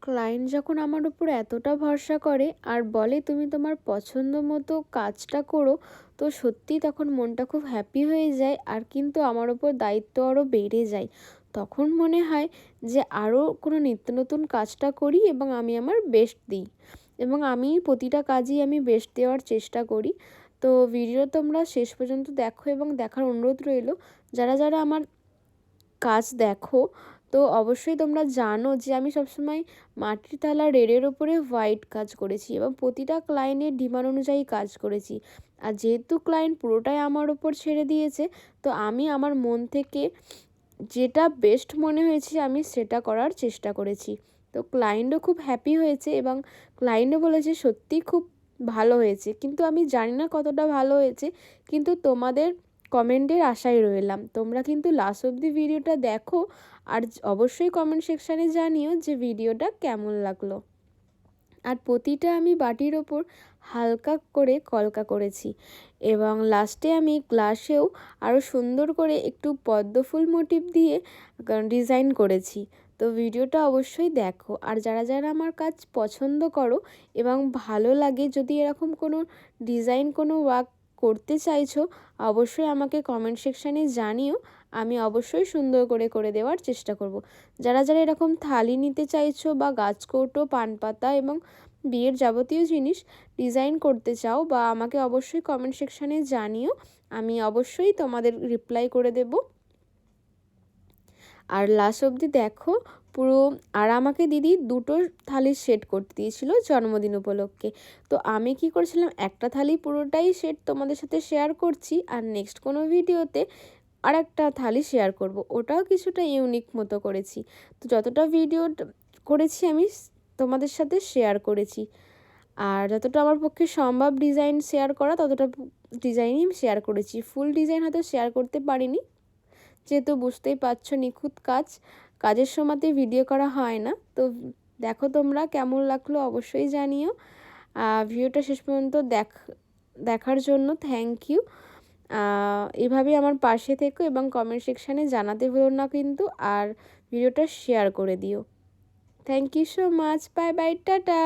Client যখন আমার উপর এতটা ভরসা করে আর বলে তুমি তোমার পছন্দ মতো কাজটা করো, তো সত্যিই তখন মনটা খুব হ্যাপি হয়ে যায় আর কিন্তু আমার ওপর দায়িত্ব আরও বেড়ে যায়। তখন মনে হয় যে আরও কোনো নিত্য নতুন কাজটা করি এবং আমি আমার বেস্ট দিই, এবং আমি প্রতিটা কাজই আমি বেস্ট দেওয়ার চেষ্টা করি। তো ভিডিও তোমরা শেষ পর্যন্ত দেখো এবং দেখার অনুরোধ রইলো, যারা যারা আমার কাজ দেখো, তো অবশ্যই তোমরা জানো যে আমি সবসময় মাটির থালা রেডের ওপরে হোয়াইট কাজ করেছি এবং প্রতিটা ক্লায়েন্টের ডিমান্ড অনুযায়ী কাজ করেছি। আর যেহেতু ক্লায়েন্ট পুরোটাই আমার ওপর ছেড়ে দিয়েছে, তো আমি আমার মন থেকে যেটা বেস্ট মনে হয়েছে আমি সেটা করার চেষ্টা করেছি। তো ক্লায়েন্টও খুব হ্যাপি হয়েছে এবং ক্লায়েন্টও বলেছে সত্যিই খুব ভালো হয়েছে, কিন্তু আমি জানি না কতটা ভালো হয়েছে, কিন্তু তোমাদের কমেন্টের আশায় রইলাম। তোমরা কিন্তু লাস্ট অবধি ভিডিওটা দেখো আর অবশ্যই কমেন্ট সেকশানে জানিও যে ভিডিওটা কেমন লাগলো। আর প্রতিটা আমি বাটির ওপর হালকা করে কলকা করেছি এবং লাস্টে আমি গ্লাসেও আরও সুন্দর করে একটু পদ্ম ফুল মোটিভ দিয়ে ডিজাইন করেছি। তো ভিডিওটা অবশ্যই দেখো, আর যারা যারা আমার কাজ পছন্দ করো এবং ভালো লাগে, যদি এরকম কোনো ডিজাইন কোনো ওয়ার্ক করতে চাইছো, অবশ্যই আমাকে কমেন্ট সেকশানে জানিও, আমি অবশ্যই সুন্দর করে করে দেওয়ার চেষ্টা করব। যারা যারা এরকম থালি নিতে চাইছো বা গাছকৌটো, পান পাতা এবং বিয়ের যাবতীয় জিনিস ডিজাইন করতে চাও, বা আমাকে অবশ্যই কমেন্ট সেকশানে জানিও, আমি অবশ্যই তোমাদের রিপ্লাই করে দেব। আর লাস্ট অবধি দেখো পুরো। আর আমাকে দিদি দুটো থালির সেট করতে দিয়েছিল জন্মদিন উপলক্ষে। তো আমি কি করেছিলাম, একটা থালি পুরোটাই সেট তোমাদের সাথে শেয়ার করছি, আর নেক্সট কোনো ভিডিওতে আর একটা থালি শেয়ার করব, ওটাও কিছুটা ইউনিক মতো করেছি। তো যতটা ভিডিও করেছি আমি তোমাদের সাথে শেয়ার করেছি, আর যতটা আমার পক্ষে সম্ভব ডিজাইন শেয়ার করা ততটা ডিজাইনই শেয়ার করেছি। ফুল ডিজাইন হয়তো শেয়ার করতে পারিনি, যেহেতু বুঝতেই পারছো নিখুঁত কাজ, কাজের সময়তে ভিডিও করা হয় না। তো দেখো তোমরা কেমন লাগলো অবশ্যই জানিও। ভিডিওটা শেষ পর্যন্ত দেখার জন্য থ্যাংক ইউ। এভাবেই আমার পাশে থেকো এবং কমেন্ট সেকশানে জানাতে ভুলো না কিন্তু, আর ভিডিওটা শেয়ার করে দিও। Thank you so much, bye bye, tata.